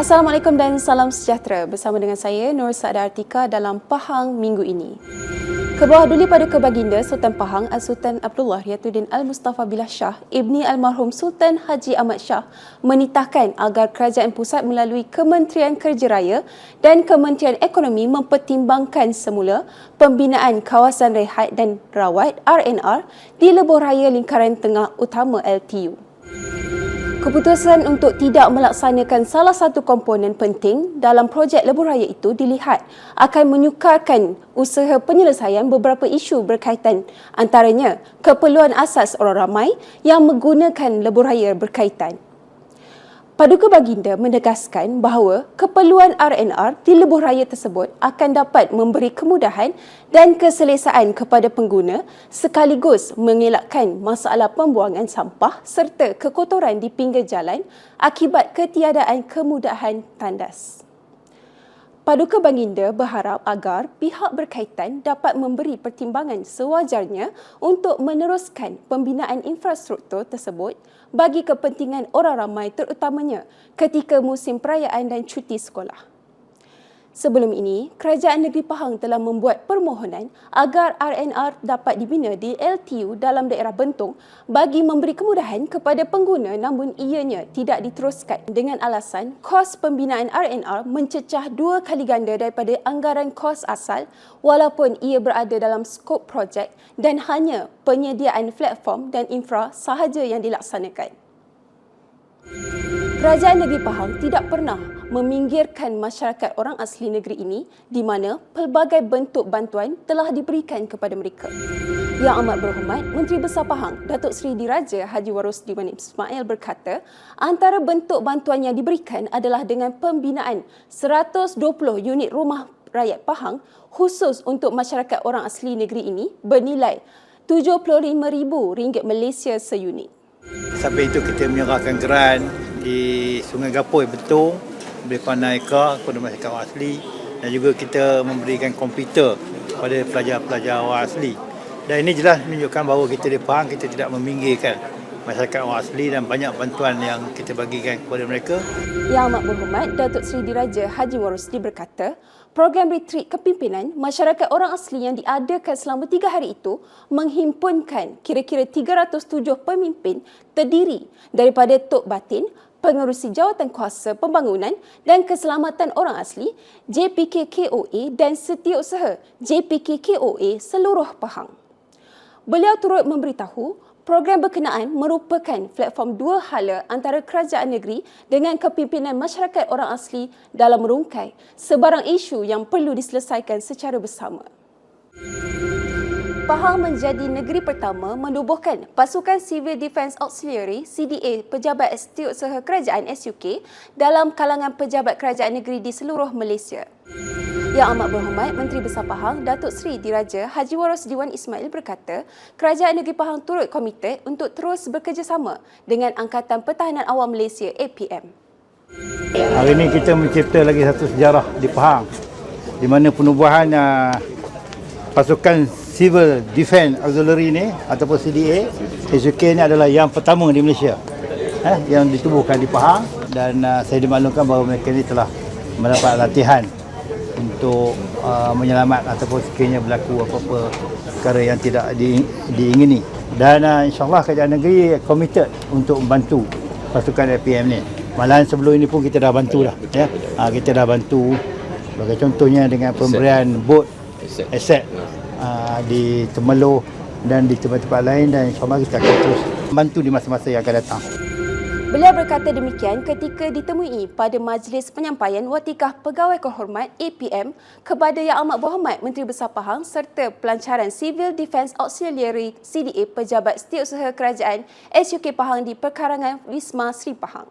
Assalamualaikum dan salam sejahtera. Bersama dengan saya Nur Saada Artika dalam Pahang minggu ini. Kebawah Duli Paduka Baginda Sultan Pahang Sultan Abdullah Riyatuddin Al-Mustafa Billah Shah Ibni Almarhum Sultan Haji Ahmad Shah menitahkan agar Kerajaan Pusat melalui Kementerian Kerja Raya dan Kementerian Ekonomi mempertimbangkan semula pembinaan kawasan rehat dan rawat RNR di Lebuh Raya Lingkaran Tengah Utama LTU. Keputusan untuk tidak melaksanakan salah satu komponen penting dalam projek Lebuh Raya itu dilihat akan menyukarkan usaha penyelesaian beberapa isu berkaitan, antaranya keperluan asas orang ramai yang menggunakan Lebuh Raya berkaitan. Paduka Baginda menegaskan bahawa keperluan RNR di Lebuh Raya tersebut akan dapat memberi kemudahan dan keselesaan kepada pengguna sekaligus mengelakkan masalah pembuangan sampah serta kekotoran di pinggir jalan akibat ketiadaan kemudahan tandas. Paduka Baginda berharap agar pihak berkaitan dapat memberi pertimbangan sewajarnya untuk meneruskan pembinaan infrastruktur tersebut bagi kepentingan orang ramai terutamanya ketika musim perayaan dan cuti sekolah. Sebelum ini, Kerajaan Negeri Pahang telah membuat permohonan agar RNR dapat dibina di LTU dalam daerah Bentong bagi memberi kemudahan kepada pengguna, namun ianya tidak diteruskan dengan alasan kos pembinaan RNR mencecah 2 kali ganda daripada anggaran kos asal walaupun ia berada dalam skop projek dan hanya penyediaan platform dan infra sahaja yang dilaksanakan. Kerajaan Negeri Pahang tidak pernah meminggirkan masyarakat orang asli negeri ini di mana pelbagai bentuk bantuan telah diberikan kepada mereka. Yang Amat Berhormat Menteri Besar Pahang, Datuk Seri Diraja Haji Warus Diwan Ismail berkata, antara bentuk bantuan yang diberikan adalah dengan pembinaan 120 unit rumah rakyat Pahang khusus untuk masyarakat orang asli negeri ini bernilai RM75,000 Malaysia seunit. Sampai itu kita menyerahkan geran di Sungai Gapoi Bentong, beri Panaika kepada masyarakat orang asli dan juga kita memberikan komputer kepada pelajar-pelajar orang asli. Dan ini jelas menunjukkan bahawa kita di Pahang kita tidak meminggirkan masyarakat orang asli dan banyak bantuan yang kita bagikan kepada mereka. Yang Amat Berhormat Datuk Seri Diraja Haji Warusdi berkata, program retreat kepimpinan masyarakat orang asli yang diadakan selama 3 hari itu menghimpunkan kira-kira 307 pemimpin terdiri daripada Tok Batin, Pengerusi Jawatan Kuasa Pembangunan dan Keselamatan Orang Asli, JPK-KOA dan Setiausaha JPK-KOA seluruh Pahang. Beliau turut memberitahu program berkenaan merupakan platform dua hala antara kerajaan negeri dengan kepimpinan masyarakat orang asli dalam merungkai sebarang isu yang perlu diselesaikan secara bersama. Pahang menjadi negeri pertama menubuhkan Pasukan Civil Defence Auxiliary CDA Pejabat Setiausaha Kerajaan SUK dalam kalangan pejabat kerajaan negeri di seluruh Malaysia. Yang Amat Berhormat Menteri Besar Pahang Datuk Seri Diraja Haji Warus Diwan Ismail berkata, Kerajaan Negeri Pahang turut komited untuk terus bekerjasama dengan Angkatan Pertahanan Awam Malaysia APM. Hari ini kita mencipta lagi satu sejarah di Pahang di mana penubuhan pasukan Civil Defence Auxiliary ini ataupun CDA SUK ini adalah yang pertama di Malaysia yang ditubuhkan di Pahang dan saya dimaklumkan bahawa mereka ini telah mendapat latihan untuk menyelamat ataupun sekiranya berlaku apa-apa perkara yang tidak diingini. Dan insyaAllah kerajaan negeri komited untuk membantu pasukan APM ni. Malahan sebelum ini pun kita dah bantu dah. Kita dah bantu sebagai contohnya dengan pemberian bot aset di Temeloh dan di tempat-tempat lain dan insyaAllah kita akan terus bantu di masa-masa yang akan datang. Beliau berkata demikian ketika ditemui pada majlis penyampaian Watikah Pegawai Kehormat APM kepada Yang Amat Berhormat Menteri Besar Pahang serta pelancaran Civil Defence Auxiliary CDA Pejabat Setiausaha Kerajaan SUK Pahang di Perkarangan Wisma Sri Pahang.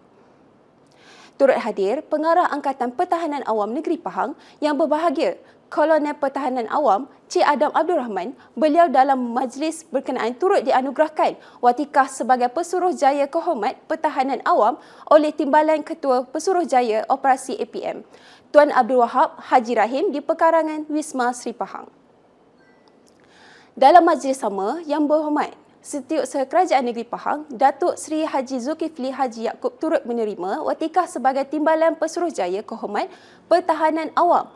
Turut hadir Pengarah Angkatan Pertahanan Awam Negeri Pahang yang berbahagia Kolonel Pertahanan Awam Cik Adam Abdul Rahman. Beliau dalam majlis berkenaan turut dianugerahkan watikah sebagai Pesuruhjaya Kehormat Pertahanan Awam oleh Timbalan Ketua Pesuruhjaya Operasi APM Tuan Abdul Wahab Haji Rahim di Perkarangan Wisma Sri Pahang. Dalam majlis sama, Yang Berhormat Setiausaha Kerajaan Negeri Pahang, Datuk Seri Haji Zulkifli Haji Yaakob turut menerima watikah sebagai Timbalan Pesuruhjaya Kehormat Pertahanan Awam.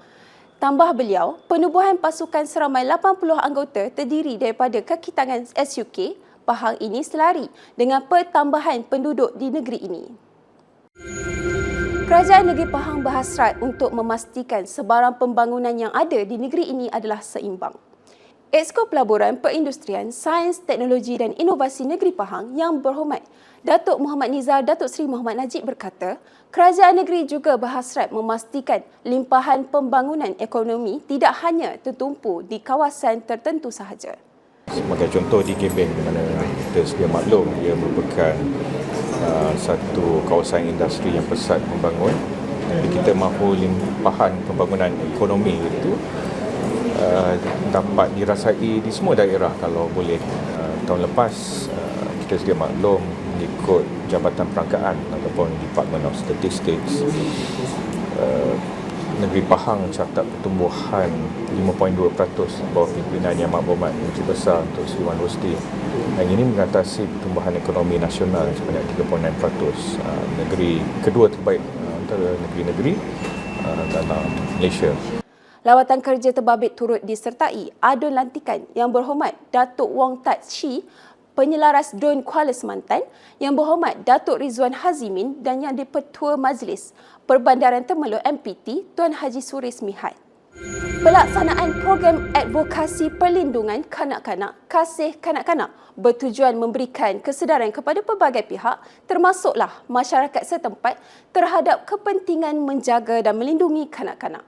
Tambah beliau, penubuhan pasukan seramai 80 anggota terdiri daripada kaki tangan SUK Pahang ini selari dengan pertambahan penduduk di negeri ini. Kerajaan Negeri Pahang berhasrat untuk memastikan sebarang pembangunan yang ada di negeri ini adalah seimbang. Exko Pelaburan Perindustrian, Sains, Teknologi dan Inovasi Negeri Pahang yang berhormat Datuk Muhammad Nizar Datuk Seri Muhammad Najib berkata, kerajaan negeri juga berhasrat memastikan limpahan pembangunan ekonomi tidak hanya tertumpu di kawasan tertentu sahaja. Sebagai contoh di Gebeng, di mana kita sedia maklum ia merupakan satu kawasan industri yang pesat membangun. Jadi kita mahu limpahan pembangunan ekonomi itu dapat dirasai di semua daerah kalau boleh. Tahun lepas kita sedia maklum mengikut Jabatan Perangkaan ataupun Department of Statistics, negeri Pahang catat pertumbuhan 5.2% bawah pimpinan Yang Amat Menteri Besar Datuk Seri Wan Rosli. Dan ini mengatasi pertumbuhan ekonomi nasional sebanyak 3.9%, negeri kedua terbaik antara negeri-negeri dalam Malaysia. Lawatan kerja terbabit turut disertai adun lantikan Yang Berhormat Datuk Wong Tat Shi, Penyelaras DUN Kuala Semantan, Yang Berhormat Datuk Rizwan Hazimin dan Yang di-Pertua Majlis Perbandaran Temerloh MPT Tuan Haji Suris Mihai. Pelaksanaan program advokasi perlindungan kanak-kanak Kasih Kanak-kanak bertujuan memberikan kesedaran kepada pelbagai pihak termasuklah masyarakat setempat terhadap kepentingan menjaga dan melindungi kanak-kanak.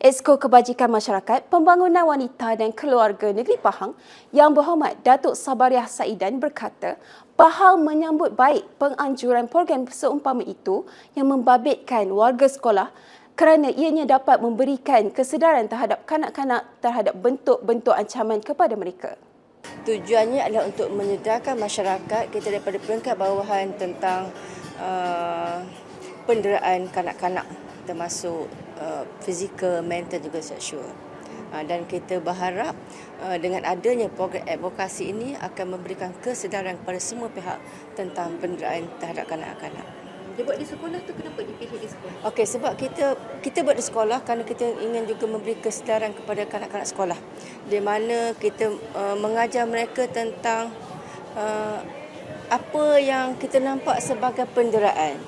Exko Kebajikan Masyarakat, Pembangunan Wanita dan Keluarga Negeri Pahang Yang Berhormat Datuk Sabariah Saidan berkata, Pahang menyambut baik penganjuran program seumpama itu yang membabitkan warga sekolah kerana ianya dapat memberikan kesedaran terhadap kanak-kanak terhadap bentuk-bentuk ancaman kepada mereka. Tujuannya adalah untuk menyedarkan masyarakat kita daripada peringkat bawahan tentang penderaan kanak-kanak termasuk fizikal, mental juga seksual. Dan kita berharap dengan adanya program advokasi ini akan memberikan kesedaran kepada semua pihak tentang penderaan terhadap kanak-kanak. Dia buat di sekolah tu kenapa dipilih di sekolah? Okey, sebab kita buat di sekolah kerana kita ingin juga memberi kesedaran kepada kanak-kanak sekolah. Di mana kita mengajar mereka tentang apa yang kita nampak sebagai penderaan.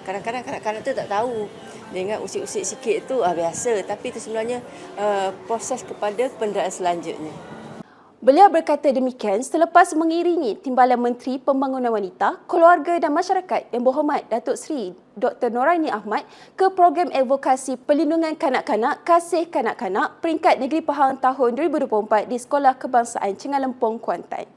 Kadang-kadang kanak-kanak tu tak tahu. Dia ingat usik-usik sikit tu biasa, tapi itu sebenarnya proses kepada penderaan selanjutnya. Beliau berkata demikian selepas mengiringi Timbalan Menteri Pembangunan Wanita, Keluarga dan Masyarakat Yang Berhormat Datuk Seri Dr. Noraini Ahmad ke program advokasi perlindungan kanak-kanak Kasih Kanak-kanak peringkat Negeri Pahang tahun 2024 di Sekolah Kebangsaan Chengalempong, Kuantan.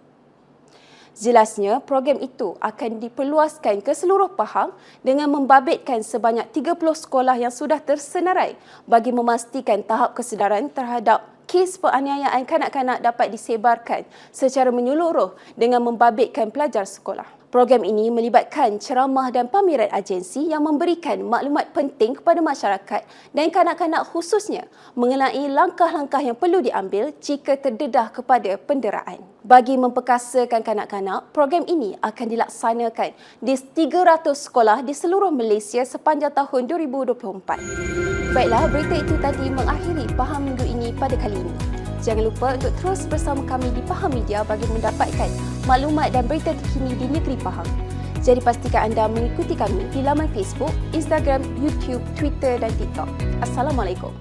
Jelasnya, program itu akan diperluaskan ke seluruh Pahang dengan membabitkan sebanyak 30 sekolah yang sudah tersenarai bagi memastikan tahap kesedaran terhadap kes penganiayaan kanak-kanak dapat disebarkan secara menyeluruh dengan membabitkan pelajar sekolah. Program ini melibatkan ceramah dan pameran agensi yang memberikan maklumat penting kepada masyarakat dan kanak-kanak khususnya mengenai langkah-langkah yang perlu diambil jika terdedah kepada penderaan. Bagi memperkasakan kanak-kanak, program ini akan dilaksanakan di 300 sekolah di seluruh Malaysia sepanjang tahun 2024. Baiklah, berita itu tadi mengakhiri Pahang Minggu ini pada kali ini. Jangan lupa untuk terus bersama kami di Pahang Media bagi mendapatkan maklumat dan berita terkini di negeri Pahang. Jadi pastikan anda mengikuti kami di laman Facebook, Instagram, YouTube, Twitter dan TikTok. Assalamualaikum.